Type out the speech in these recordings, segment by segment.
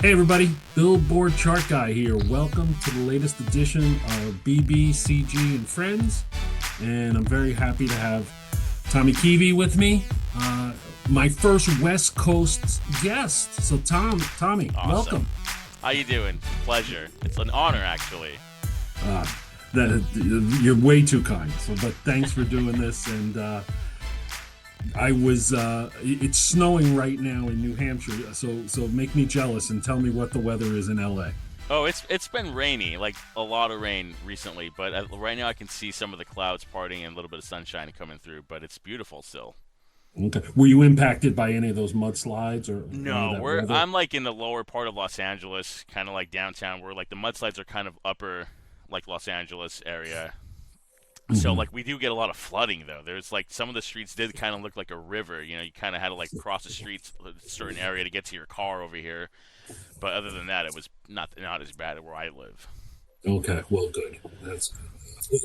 Hey everybody, Billboard Chart Guy here. Welcome to the latest edition of BBCG and Friends. And I'm very happy to have Tommy Keavy with me. My first West Coast guest. So Tommy, Awesome. welcome. How you doing? Pleasure. It's an honor, actually. Uh, you're way too kind. But thanks for doing this. And it's snowing right now in New Hampshire. So make me jealous and tell me what the weather is in LA. Oh, it's been rainy, like a lot of rain recently. But right now I can see some of the clouds parting and a little bit of sunshine coming through. But it's beautiful still. Okay. Were you impacted by any of those mudslides or any of No, that weather? I'm like in the lower part of Los Angeles, kind of like downtown, where like the mudslides are kind of upper, like Los Angeles area. So Mhm. like we do get a lot of flooding though. There's like some of the streets did kind of look like a river. You know, you kind of had to like cross the streets a certain area to get to your car over here. But other than that, it was not as bad where I live. Okay. Well, good. That's good.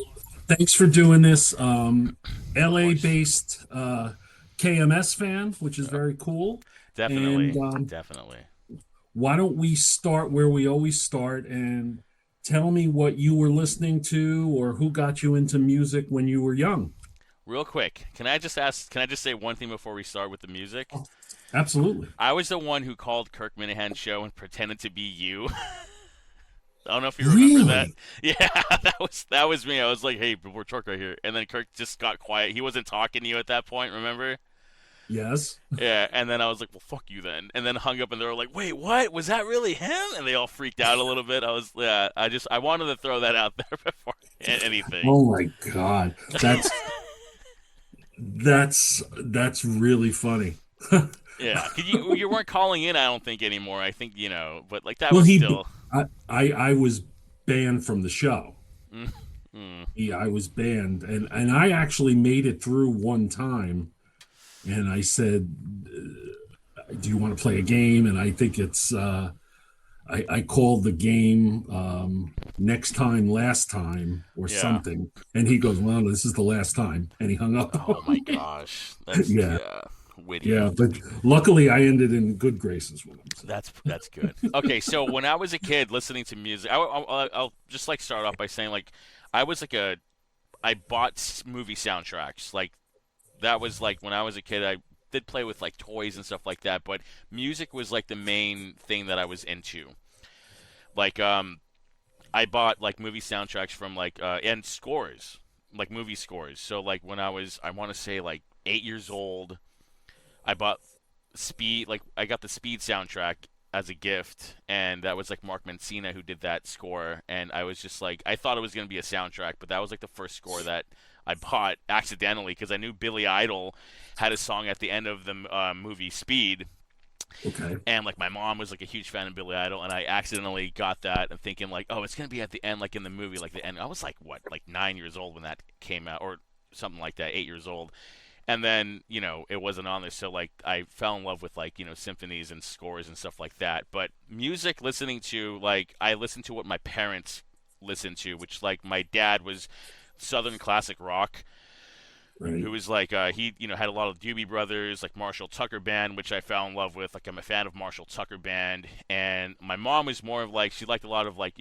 Thanks for doing this. Of LA course, based KMS fan, which is uh, very cool. And definitely, definitely. why don't we start where we always start and tell me what you were listening to or who got you into music when you were young? Real quick, can I just ask? Can I just say one thing before we start with the music? Absolutely. I was the one who called Kirk Minahan's show and pretended to be you. I don't know if you remember that. Really? Yeah, that was me. I was like, "Hey, we're Chuck right here," and then Kirk just got quiet. He wasn't talking to you at that point. Remember? Yes. Yeah, and then I was like, "Well, fuck you then," and then hung up, and they were like, "Wait, what? Was that really him?" And they all freaked out a little bit. Yeah, I wanted to throw that out there before anything. Oh my God. That's really funny. Yeah, 'cause you weren't calling in, I don't think anymore. I think but like that Well, was still. I was banned from the show. Mm, mm, Yeah, I was banned, and I actually made it through one time. And I said, "Do you want to play a game?" And I think I called the game next time, last time, or yeah. something. And he goes, "Well, this is the last time," and he hung up. Oh my gosh, that's Yeah, yeah, witty. yeah. But luckily, I ended in good graces with him. So. That's good. Okay, so when I was a kid listening to music, I'll just like start off by saying like I was like I bought movie soundtracks. Like that was like when I was a kid, I did play with like toys and stuff like that, but music was like the main thing that I was into. Like I bought like movie soundtracks from like and scores, like movie scores. So like when I want to say like 8 years old, I bought Speed, like I got the Speed soundtrack as a gift, and that was like Mark Mancina who did that score, and I was just like, I thought it was gonna be a soundtrack, but that was like the first score that I bought accidentally because I knew Billy Idol had a song at the end of the movie Speed, Okay. and like my mom was like a huge fan of Billy Idol, and I accidentally got that and thinking like, oh, it's gonna be at the end, like in the movie, like the end. I was like what, like 9 years old when that came out, or something like that, 8 years old, and then it wasn't on there, so like I fell in love with like symphonies and scores and stuff like that. But music, listening to, like, I listened to what my parents listened to, which like my dad was southern classic rock, Right. who was like he had a lot of Doobie Brothers, like Marshall Tucker Band, which I fell in love with. Like I'm a fan of Marshall Tucker Band, and my mom was more of like, she liked a lot of like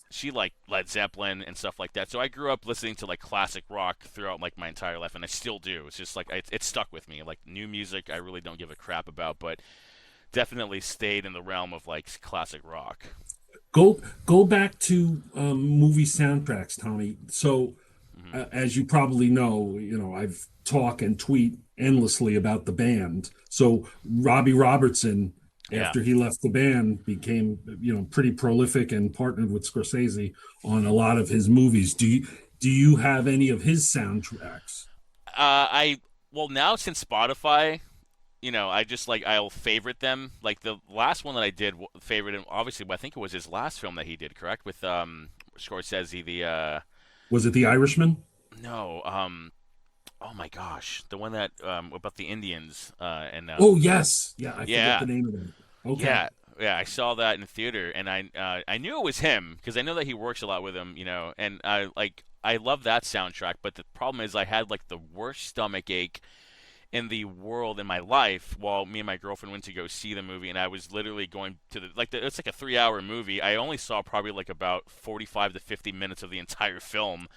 she liked Led Zeppelin and stuff like that. So I grew up listening to like classic rock throughout like my entire life, and I still do. It's just like it stuck with me. Like new music, I really don't give a crap about, but definitely stayed in the realm of like classic rock. Go back to movie soundtracks, Tommy. So, Hmm. as you probably know, I've talk and tweet endlessly about the band. So Robbie Robertson, Yeah. after he left the band, became pretty prolific and partnered with Scorsese on a lot of his movies. Do you have any of his soundtracks? I well, now since Spotify, I just like I'll favorite them. Like the last one that I did favorite him. Obviously, I think it was his last film that he did, correct? With Scorsese. The Was it The Irishman? no, oh my gosh, the one that about the Indians and Oh yes, yeah. I forget yeah, the name of it. Okay. yeah, yeah. I saw that in the theater, and I knew it was him because I know that he works a lot with him. And I love that soundtrack. But the problem is, I had like the worst stomach ache in the world in my life while me and my girlfriend went to go see the movie, and I was literally going to it's like a 3 hour movie. I only saw probably like about 45 to 50 minutes of the entire film.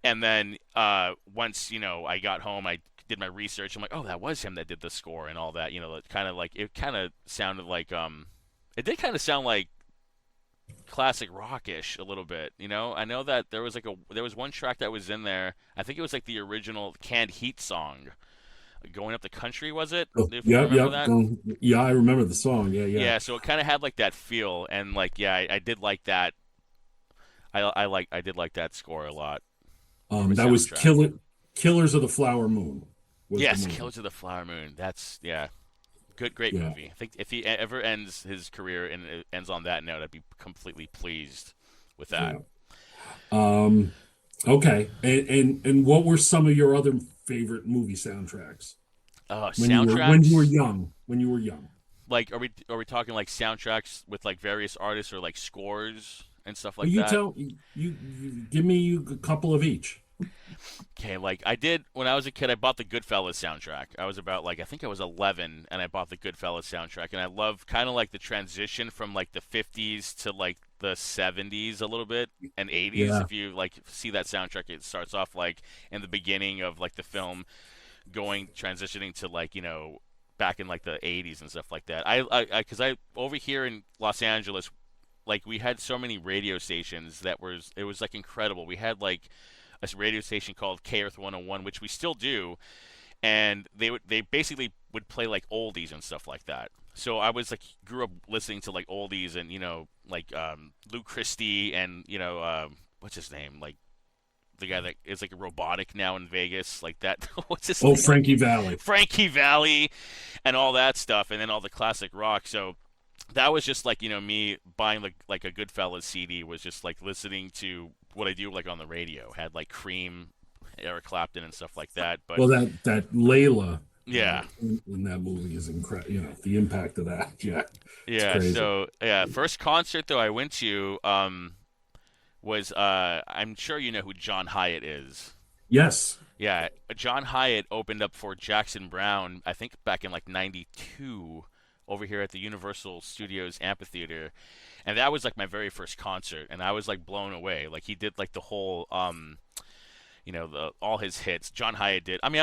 And then once, I got home, I did my research. I'm like, oh, that was him that did the score and all that. It kind of sounded like it did kind of sound like classic rockish a little bit. I know that there was one track that was in there. I think it was like the original Canned Heat song, Going Up the Country, was it? Oh, If you yep, remember yep. that. Yeah, I remember the song. Yeah, yeah. Yeah, so it kind of had like that feel, and like, yeah, I did like that. I did like that score a lot from a That was soundtrack. Killers of the Flower Moon was the Yes, movie. Killers of the Flower Moon. That's, yeah, great Yeah, movie. I think if he ever ends his career and it ends on that note, I'd be completely pleased with that. yeah. Um, okay. And what were some of your other favorite movie soundtracks when you were Soundtracks. young? When you were young. Like, are we talking like soundtracks with like various artists or like scores and stuff Well, like that? you give me a couple of each. Okay, like I did when I was a kid, I bought the Goodfellas soundtrack. I was about like I think I was 11, and I bought the Goodfellas soundtrack, and I love kind of like the transition from like the 50s to like the 70s a little bit and 80s. Yeah. If you like see that soundtrack, it starts off like in the beginning of like the film, going transitioning to like back in like the 80s and stuff like that. Because I over here in Los Angeles, like we had so many radio stations that was it was like incredible. We had like a radio station called K Earth 101, which we still do, and they basically would play like oldies and stuff like that. So I was like grew up listening to like oldies and like Luke Christie and what's his name, like the guy that is like a robotic now in Vegas, like that. What's his Oh, name? Frankie Valli. Frankie Valli, and all that stuff, and then all the classic rock. So that was just like me buying like a Goodfellas CD was just like listening to what I do like on the radio. Had like Cream, Eric Clapton, and stuff like that. But Well, that Layla yeah, in that movie is incredible. The impact of that. Yeah, it's yeah. crazy. So yeah, first concert though I went to was I'm sure you know who John Hyatt is. Yes. Yeah, John Hyatt opened up for Jackson Brown, I think back in like '92 over here at the Universal Studios Amphitheater. And that was like my very first concert, and I was like blown away. Like he did like the whole the all his hits. John Hyatt did. I mean,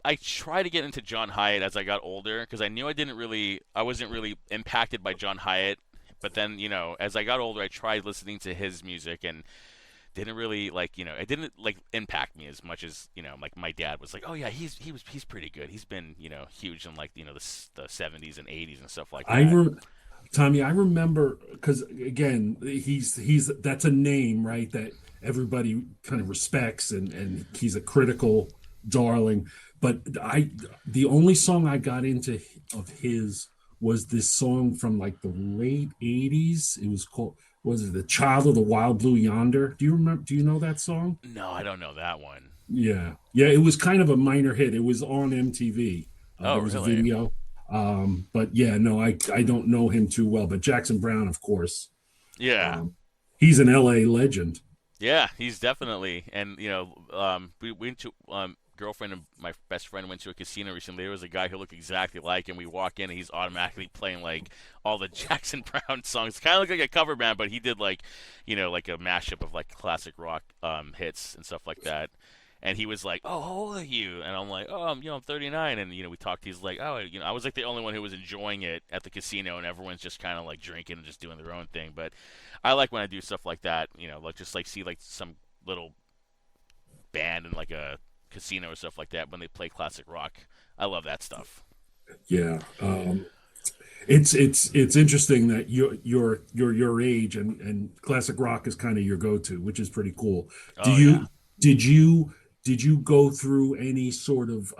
I tried to get into John Hyatt as I got older because I knew I wasn't really impacted by John Hyatt. But then, as I got older, I tried listening to his music and didn't really like it didn't like impact me as much as like my dad was like, oh yeah, he's pretty good, he's been huge in like the 70s and 80s and stuff like I that. re- Tommy, I remember because again, he's that's a name, right? That everybody kind of respects, and he's a critical darling. But the only song I got into of his was this song from like the late '80s. It was called was it "The Child of the Wild Blue Yonder"? Do you remember? Do you know that song? No, I don't know that one. Yeah, yeah. It was kind of a minor hit. It was on MTV. Oh There was a really? video. But yeah, no, I don't know him too well. But Jackson Brown, of course, Yeah. um, he's an LA legend. Yeah, he's definitely. And we went to girlfriend and my best friend went to a casino recently. There was a guy who looked exactly like him. We walk in and he's automatically playing like all the Jackson Brown songs. Kind of looked like a cover band, but he did like like a mashup of like classic rock hits and stuff like that. And he was like, "Oh, how old are you?" And I'm like, "Oh, I'm 39." And we talked. He's like, "Oh, I was like the only one who was enjoying it at the casino, and everyone's just kind of like drinking and just doing their own thing." But I like when I do stuff like that. Like just like see like some little band in like a casino or stuff like that when they play classic rock. I love that stuff. Yeah, it's interesting that you're your age, and classic rock is kind of your go-to, which is pretty cool. Do Oh yeah. you did you did you go through any sort of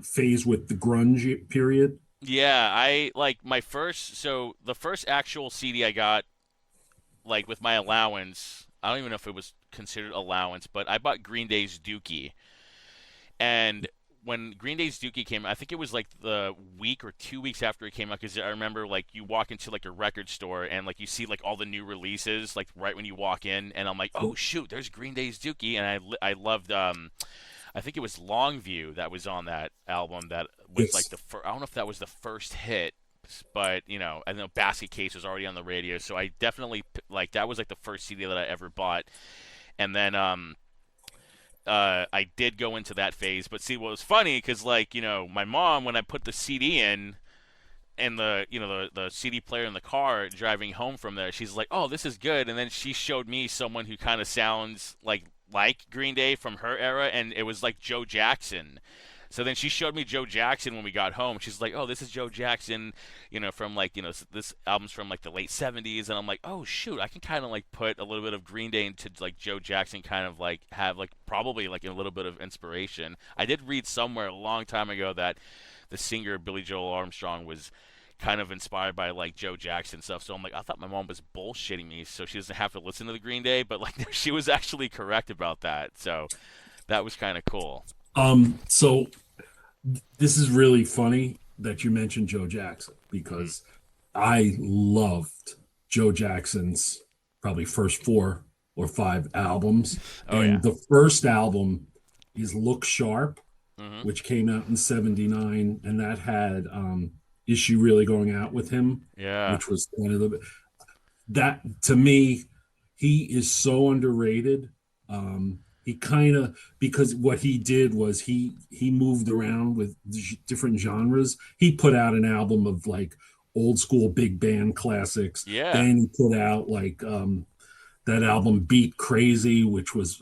phase with the grunge period? Yeah, I like my first. So the first actual CD I got, like with my allowance, I don't even know if it was considered allowance, but I bought Green Day's Dookie. And when Green Day's Dookie came, I think it was like the week or 2 weeks after it came out. Because I remember like you walk into like a record store and like you see like all the new releases like right when you walk in, and I'm like, oh shoot, there's Green Day's Dookie, and I loved I think it was Longview that was on that album. That was like Yes. the first. I don't know if that was the first hit, but I know Basket Case was already on the radio, so I definitely like that was like the first CD that I ever bought. And then I did go into that phase. But see, what was funny because my mom, when I put the CD in and the CD player in the car driving home from there, she's like, "Oh, this is good." And then she showed me someone who kind of sounds like Green Day from her era, and it was like Joe Jackson. So then she showed me Joe Jackson when we got home. She's like, "Oh, this is Joe Jackson, from this album's from like the late '70s." And I'm like, "Oh shoot, I can kind of like put a little bit of Green Day into like Joe Jackson, kind of like have like probably like a little bit of inspiration." I did read somewhere a long time ago that the singer Billy Joel Armstrong was kind of inspired by like Joe Jackson stuff. So I'm like, I thought my mom was bullshitting me, so she doesn't have to listen to the Green Day, but like she was actually correct about that. So that was kind of cool. So this is really funny that you mentioned Joe Jackson Hmm. because I loved Joe Jackson's probably first 4 or 5 albums. Oh yeah. And the first album is Look Sharp, Hmm. which came out in '79, and that had Is She Really Going Out with Him, Yeah. which was one of the that to me, he is so underrated. He kind of because what he did was he moved around with different genres. He put out an album of like old school big band classics. Yeah. Then he put out like that album Beat Crazy, which was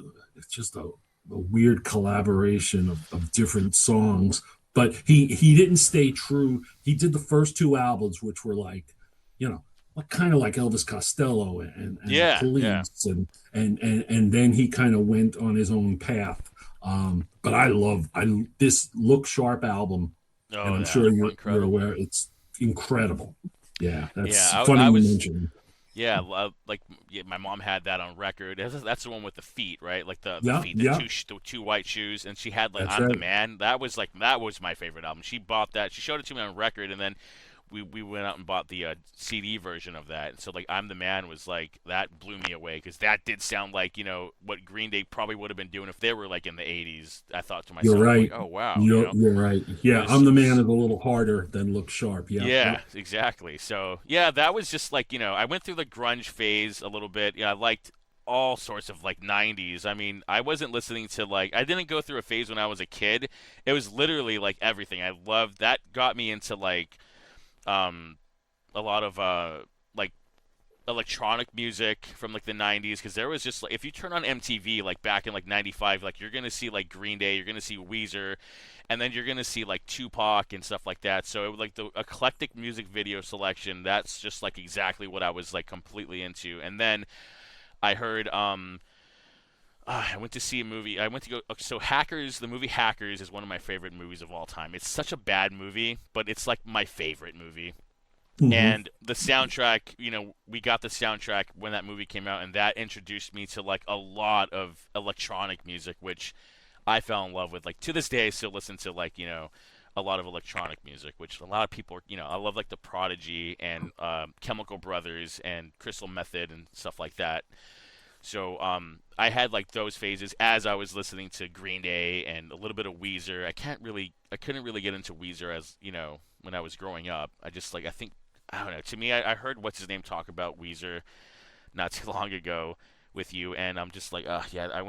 just a weird collaboration of different songs. But he didn't stay true. He did the first 2 albums, which were like, you know, kind of like Elvis Costello and the Yeah. Yeah. Police, and then he kind of went on his own path. But I love I this Look Sharp album, and Oh, I'm yeah. sure you're Incredible. aware it's incredible. Yeah, Yeah. that's I funny you was. mentioned. Yeah, like yeah, my mom had that on record. That's the one with the feet, right? Like the Yeah, feet, yeah, the two white shoes, and she had like that's "I'm the right. Man." That was my favorite album. She bought that. She showed it to me on record, and then we went out and bought the CD version of that. So like "I'm the Man" was like that blew me away because that did sound like what Green Day probably would have been doing if they were like in the '80s. I thought to You're myself, I'm like, right. oh wow, You're right. it Yeah, I'm was the Man is a little harder than Look Sharp. Yep, yeah, yep. exactly. So yeah, that was just like I went through the grunge phase a little bit. Yeah, I liked all sorts of like '90s. I mean, I wasn't listening to like I didn't go through a phase when I was a kid. It was literally like everything. I loved that. Got me into like um a lot of like electronic music from like the 90s because there was just like if you turn on MTV like back in like 95 like you're going to see like Green Day, you're going to see Weezer, and then you're going to see like Tupac and stuff like that. So it was like the eclectic music video selection, that's just like exactly what I was like completely into. And then I heard I went to see a movie. I went to go. So Hackers, the movie Hackers is one of my favorite movies of all time. It's such a bad movie, but it's like my favorite movie. Hmm. And the soundtrack, we got the soundtrack when that movie came out, and that introduced me to like a lot of electronic music, which I fell in love with. Like to this day, I still listen to like a lot of electronic music, which a lot of people, I love like the Prodigy and Chemical Brothers and Crystal Method and stuff like that. So I had like those phases as I was listening to Green Day and a little bit of Weezer. I couldn't really get into Weezer as when I was growing up. I think I don't know. To me, I heard what's his name talk about Weezer not too long ago with you, and I'm just like, yeah. I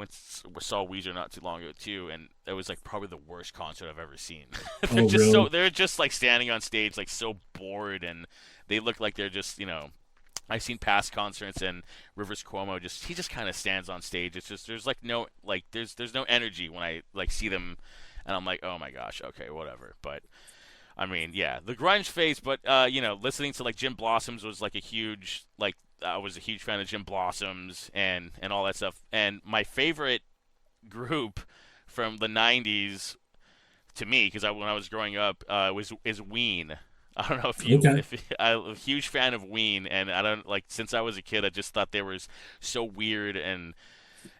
saw Weezer not too long ago too, and it was like probably the worst concert I've ever seen. Oh, really? They're just like standing on stage like so bored, and they look like they're just I've seen past concerts and Rivers Cuomo he just kind of stands on stage. It's just there's like no like there's no energy when I like see them, and I'm like, oh my gosh, okay, whatever. But I mean, yeah, the grunge phase. But listening to like Jim Blossoms was like a huge like I was a huge fan of Jim Blossoms and all that stuff. And my favorite group from the '90s to me, because when I was growing up, was is Ween. I don't know Okay. if I'm a huge fan of Ween, and I don't like since I was a kid, I just thought they were so weird and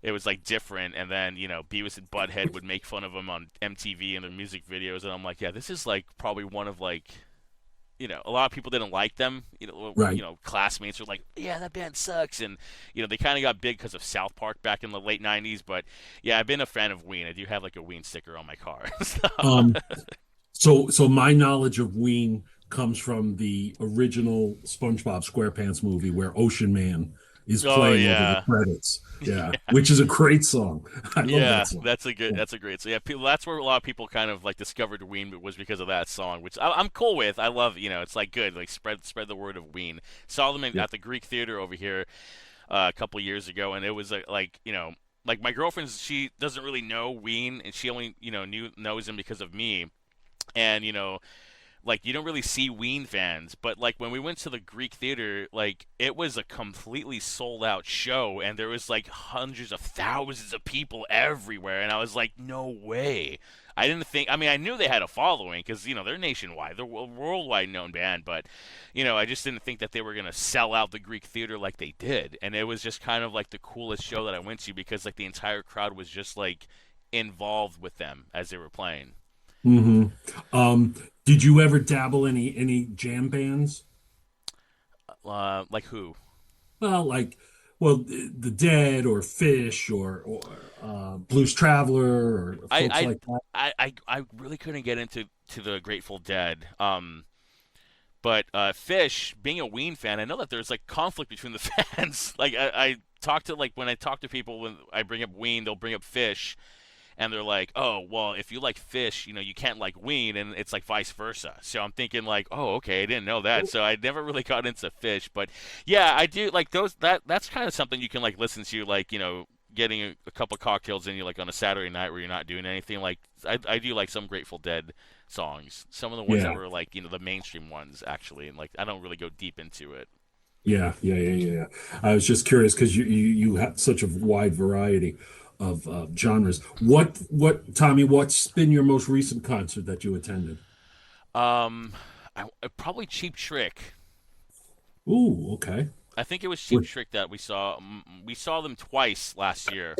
it was like different. And then Beavis and Butthead would make fun of them on MTV and their music videos, and I'm like, yeah, this is like probably one of like a lot of people didn't like them. Right. Classmates were like, "Yeah, that band sucks," and they kind of got big because of South Park back in the late '90s. But yeah, I've been a fan of Ween. I do have like a Ween sticker on my car. So, Um, so my knowledge of Ween comes from the original SpongeBob SquarePants movie where Ocean Man is oh playing over the yeah, credits. Yeah, which is a great song. I love that yeah, song. that's Yeah, a great. So yeah, that's where a lot of people kind of like discovered Ween was because of that song, which I'm cool with. I love, it's like good, like spread the word of Ween. Saw them yeah. at the Greek Theater over here a couple years ago, and it was like like my girlfriend, she doesn't really know Ween, and she only knows him because of me, and like you don't really see Ween fans, but like when we went to the Greek theater, like it was a completely sold out show, and there was like hundreds of thousands of people everywhere, and I was like, no way. I didn't think. I mean, I knew they had a following because they're nationwide, they're a worldwide known band, but I just didn't think that they were gonna sell out the Greek theater like they did, and it was just kind of like the coolest show that I went to because like the entire crowd was just like involved with them as they were playing. hmm did you ever dabble any jam bands? Like who? Well, like, well, the Dead or Fish or Blues Traveler or folks I like that. I really couldn't get into the Grateful Dead. But Fish, being a Ween fan, I know that there's like conflict between the fans. Like I talk to like when I talk to people when I bring up Ween, they'll bring up Fish, and they're like, "Oh, well, if you like Fish, you can't like Ween," and it's like vice versa. So I'm thinking like, "Oh, okay, I didn't know that." So I never really got into Fish, but yeah, I do like those. That's kind of something you can like listen to, like getting a couple cocktails in you, like on a Saturday night where you're not doing anything. Like I do like some Grateful Dead songs, some of the ones that Yeah, were like the mainstream ones actually, and like I don't really go deep into it. yeah. I was just curious because you have such a wide variety of genres. What Tommy? What's been your most recent concert that you attended? Um, probably Cheap Trick. Ooh, okay. I think it was Cheap What? Trick that we saw. We saw them twice last year,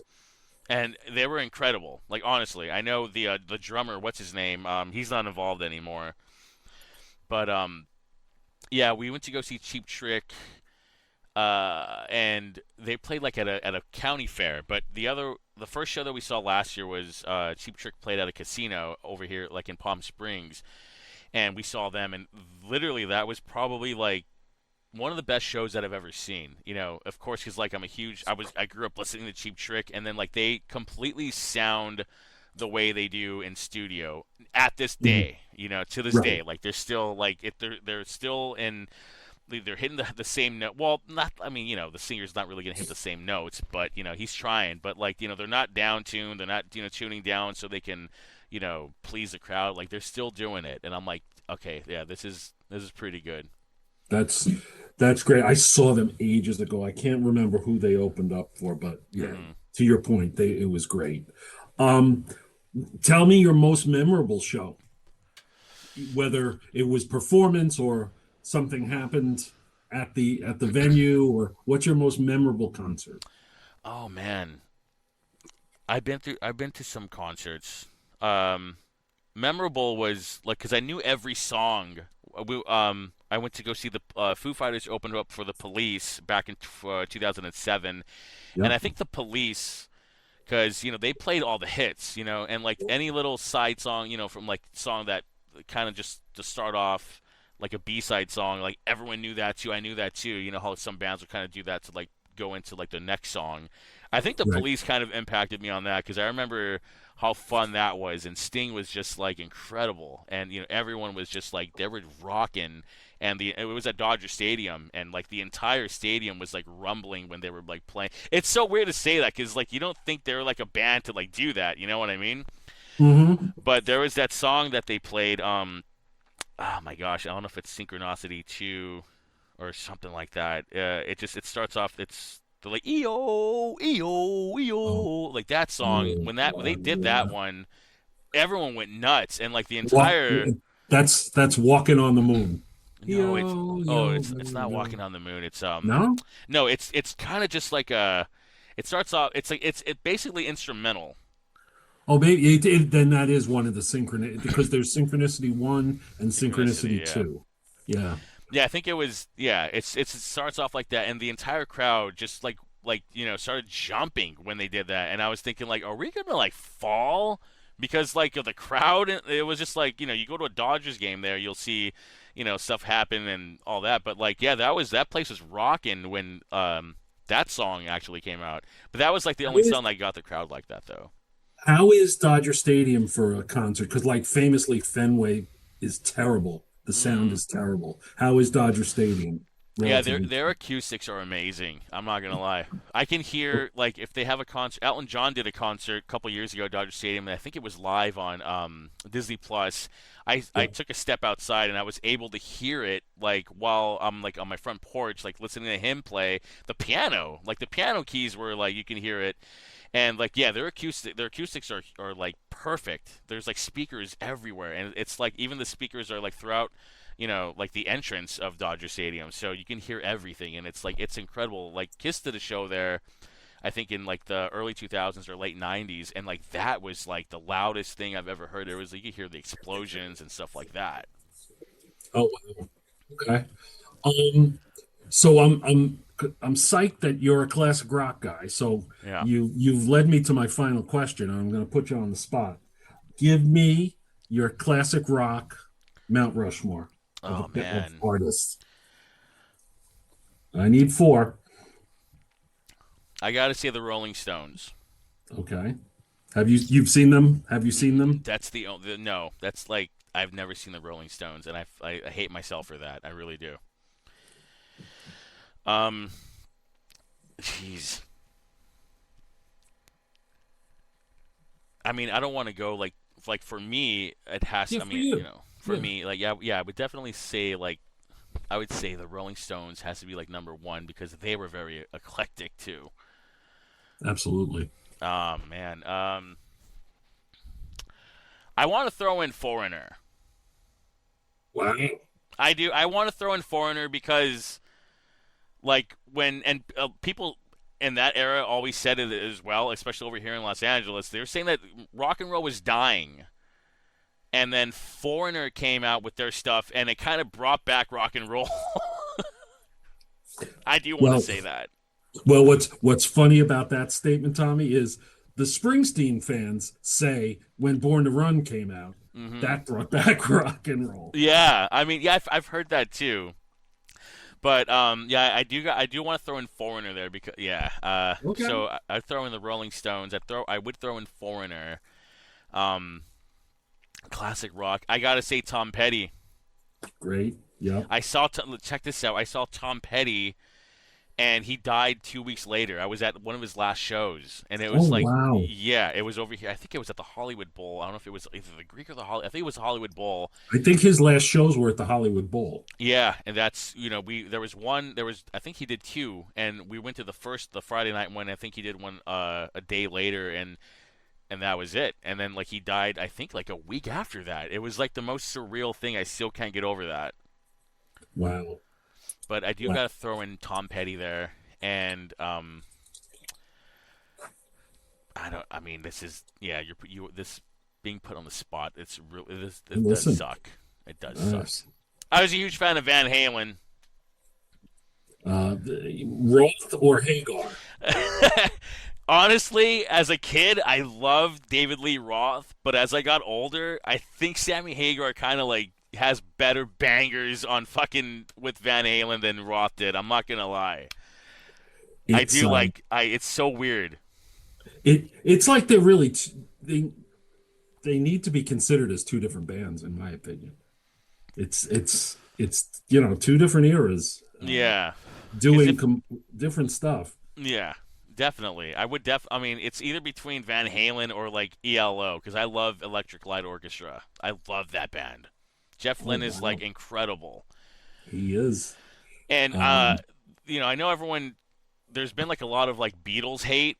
and they were incredible. Like honestly, I know the drummer, what's his name? He's not involved anymore. But yeah, we went to go see Cheap Trick, and they played like at a county fair. But the first show that we saw last year was Cheap Trick played at a casino over here, like in Palm Springs, and we saw them, and literally that was probably like one of the best shows that I've ever seen. Of course, because like I grew up listening to Cheap Trick, and then like they completely sound the way they do in studio at this Mhm. day. To this Right. day, like they're still like if they're still in. They're hitting the same note. Well, not. I mean, the singer's not really gonna hit the same notes, but he's trying. But like, they're not down tuned. They're not tuning down so they can, please the crowd. Like they're still doing it, and I'm like, okay, yeah, this is pretty good. That's that's great. I saw them ages ago. I can't remember who they opened up for, but yeah, Hmm. to your point, it was great. Um, Tell me your most memorable show, whether it was performance or something happened at the venue, or what's your most memorable concert? Oh man, I've been to some concerts. Um, Memorable was like because I knew every song. I went to go see the Foo Fighters opened up for the Police back in 2007, and Yep. I think the Police because they played all the hits, and like any little side song, from like song that kind of just to start off like a B-side song, like everyone knew that too. I knew that too. You know how some bands would kind of do that to like go into like the next song. I think the Right. Police kind of impacted me on that because I remember how fun that was, and Sting was just like incredible, and everyone was just like they were rocking, and it was at Dodger Stadium, and like the entire stadium was like rumbling when they were like playing. It's so weird to say that because like you don't think they were like a band to like do that, you know what I mean? hmm But there was that song that they played. Oh my gosh, I don't know if it's Synchronicity 2 or something like that. It starts off. It's the like EO Oh, like that song. oh, When they did that yeah. one, everyone went nuts, and like the Walk, entire that's walking on the moon. no, it's Yo, oh, yo, it's yo, not yo. Walking on the Moon. It's No? no, it's kind of just like a. It starts off. It's like it's basically instrumental. Oh, maybe then that is one of the synchronicity because there's synchronicity one and Synchronicity, synchronicity yeah. two. Yeah. Yeah, I think it was. Yeah, it starts off like that, and the entire crowd just started jumping when they did that, and I was thinking like, are we gonna like fall? Because like of the crowd, it was just like you go to a Dodgers game there, you'll see stuff happen and all that, but like yeah, that place was rocking when that song actually came out. But that was like the How only is song that got the crowd like that though. how is Dodger Stadium for a concert? Because like famously, Fenway is terrible. The sound Mm. is terrible. How is Dodger Stadium Yeah, their relatively? their acoustics are amazing. I'm not gonna lie. I can hear like if they have a concert. Elton John did a concert a couple years ago at Dodger Stadium, and I think it was live on Disney Plus. I Yeah. took a step outside and I was able to hear it like while I'm like on my front porch, like listening to him play the piano. Like the piano keys were like you can hear it, and like yeah, their acoustics are like perfect. There's like speakers everywhere, and it's like even the speakers are like throughout like the entrance of Dodger Stadium, so you can hear everything, and it's incredible. Like Kiss did a show there, I think in like the early 2000s or late 90s, and like that was like the loudest thing I've ever heard. It was like you could hear the explosions and stuff like that. Oh, wow. Okay. Um, so I'm psyched that you're a classic rock guy. So Yeah. you've led me to my final question. I'm going to put you on the spot. Give me your classic rock Mount Rushmore Oh of man, artists. I need four. I gotta say the Rolling Stones. Okay. You've seen them? Have you seen them? That's no. That's like I've never seen the Rolling Stones, and I hate myself for that. I really do. Um, jeez. I mean, I don't want to go like for me, it has. Yeah, I for mean, you. for Yeah, me, like yeah, I would definitely say like I would say the Rolling Stones has to be like number one because they were very eclectic too. absolutely. Oh man, I want to throw in Foreigner. Wow. I do. I want to throw in Foreigner because like when and people in that era always said it as well, especially over here in Los Angeles. They were saying that rock and roll was dying, and then Foreigner came out with their stuff, and it kind of brought back rock and roll. I do want to Well, say that. what's funny about that statement, Tommy, is the Springsteen fans say when Born to Run came out, Hmm. that brought back rock and roll. Yeah, I mean, yeah, I've heard that too. But yeah, I do want to throw in Foreigner there because yeah. Okay. So I'd throw in the Rolling Stones. I would throw in Foreigner. Um, classic rock. I gotta say Tom Petty. Great. Yep. Check this out. I saw Tom Petty, and he died 2 weeks later. I was at one of his last shows, and it Oh was like, wow. yeah, it was over here. I think it was at the Hollywood Bowl. I don't know if it was either the Greek or the Holly. I think it was the Hollywood Bowl. I think his last shows were at the Hollywood Bowl. Yeah, and that's we there was I think he did two, and we went to the Friday night one. I think he did one a day later, and that was it. And then like he died, I think like a week after that. It was like the most surreal thing. I still can't get over that. Wow. But I do Wow. got to throw in Tom Petty there, and I don't. I mean, this is yeah. You this being put on the spot. It's real. It does Listen. suck. It does suck. Yes. I was a huge fan of Van Halen. Roth or Hagar? Honestly, as a kid, I loved David Lee Roth, but as I got older, I think Sammy Hagar kind of like has better bangers on fucking with Van Halen than Roth did. I'm not gonna lie. I It's do like I. It's so weird. it's like they're really they need to be considered as two different bands, in my opinion. It's two different eras Yeah, because doing different stuff. yeah, definitely. I mean, it's either between Van Halen or like ELO because I love Electric Light Orchestra. I love that band. Jeff Oh Lynne is like wow, incredible, he is. and Um, I know everyone. There's been like a lot of like Beatles hate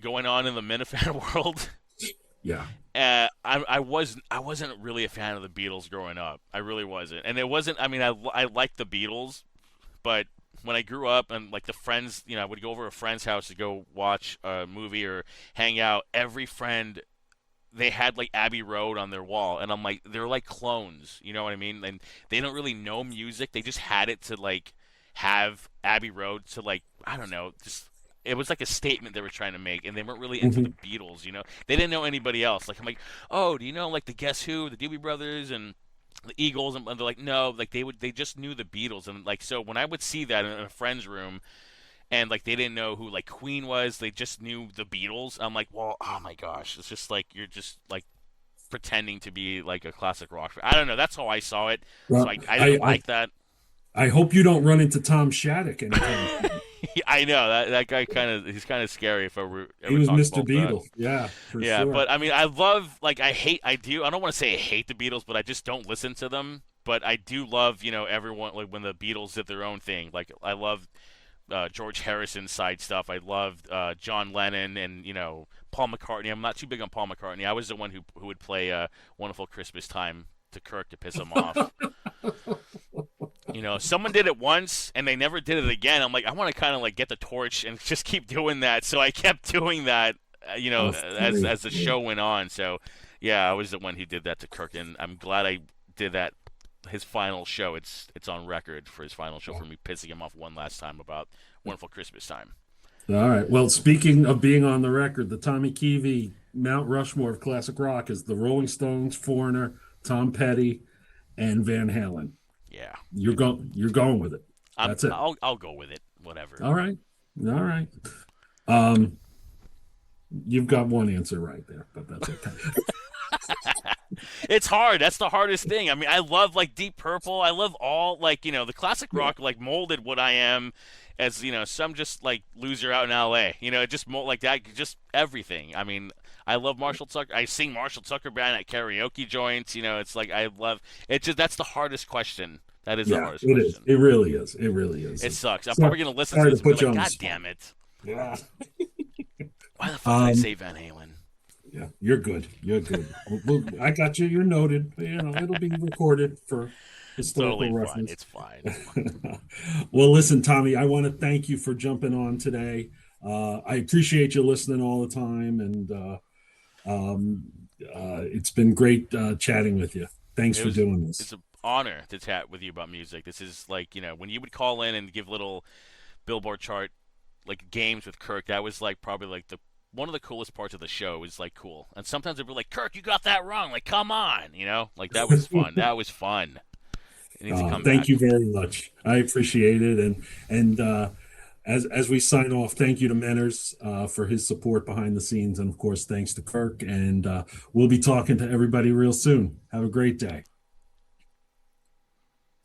going on in the Minifan world. yeah. I wasn't really a fan of the Beatles growing up. I really wasn't, and it wasn't. I mean, I liked the Beatles, but when I grew up and like the friends, I would go over to a friend's house to go watch a movie or hang out. Every friend they had like Abbey Road on their wall, and I'm like, they're like clones, you know what I mean? And they don't really know music. They just had it to like have Abbey Road to like, I don't know, just it was like a statement they were trying to make, and they weren't really into the Mhm. Beatles, you know. They didn't know anybody else. Like I'm like, oh, do you know like the Guess Who, the Doobie Brothers, and the Eagles? And they're like, no, like they just knew the Beatles, and like so when I would see that in a friend's room and like they didn't know who like Queen was. They just knew the Beatles. I'm like, well, oh my gosh, it's just like you're just like pretending to be like a classic rock. I don't know. That's how I saw it. So Well, I I, didn't I like that. I hope you don't run into Tom Shattuck anytime soon. I know that guy he's kind of scary if I He ever was talk Mr. about that. Beatle. Yeah, for Yeah, sure. but I mean, I love like I don't want to say I hate the Beatles, but I just don't listen to them. But I do love everyone like when the Beatles did their own thing. Like I love George Harrison side stuff. I loved John Lennon and Paul McCartney. I'm not too big on Paul McCartney. I was the one who would play "Wonderful Christmas Time" to Kirk to piss him off. Someone did it once and they never did it again. I'm like, I want to kind of like get the torch and just keep doing that. So I kept doing that, Oh, as the show went on. So yeah, I was the one who did that to Kirk, and I'm glad I did that. His final show, it's on record for his final show for me pissing him off one last time about Wonderful Christmas Time. all right. Well, speaking of being on the record, the Tommy Keavy Mount Rushmore of classic rock is the Rolling Stones, Foreigner, Tom Petty, and Van Halen. Yeah, You're going with it. That's it. I'll go with it. Whatever. All right. All right. Um, you've got one answer right there, but that's okay. It's hard. That's the hardest thing. I mean, I love like Deep Purple. I love all like the classic Yeah. rock like molded what I am as some just like loser out in L.A. It just mold like that. Just everything. I mean, I love Marshall Tucker. I sing Marshall Tucker Band at karaoke joints. It's like I love it. Just that's the hardest question. That is the Yeah, hardest it is. question. It really is. It really is. It sucks. I'm So, probably gonna listen to sorry this to and be put you like, on the God spot. damn it! Yeah. Why the fuck did I Um, say Van Halen? yeah, you're good. You're good. I got you. You're noted. It'll be recorded for historical Totally fine. reference. It's fine. It's fine. Well, listen, Tommy, I want to thank you for jumping on today. I appreciate you listening all the time, and um, it's been great chatting with you. Thanks It for was doing it's this. an honor to chat with you about music. This is like, when you would call in and give little Billboard chart like games with Kirk, that was like probably like the one of the coolest parts of the show is like cool. And sometimes it'd be like, Kirk, you got that wrong. Like, come on, like that was fun. That was fun. It needs to come Thank you back. very much. I appreciate it, and as we sign off, thank you to Menners for his support behind the scenes, and of course, thanks to Kirk. And we'll be talking to everybody real soon. Have a great day.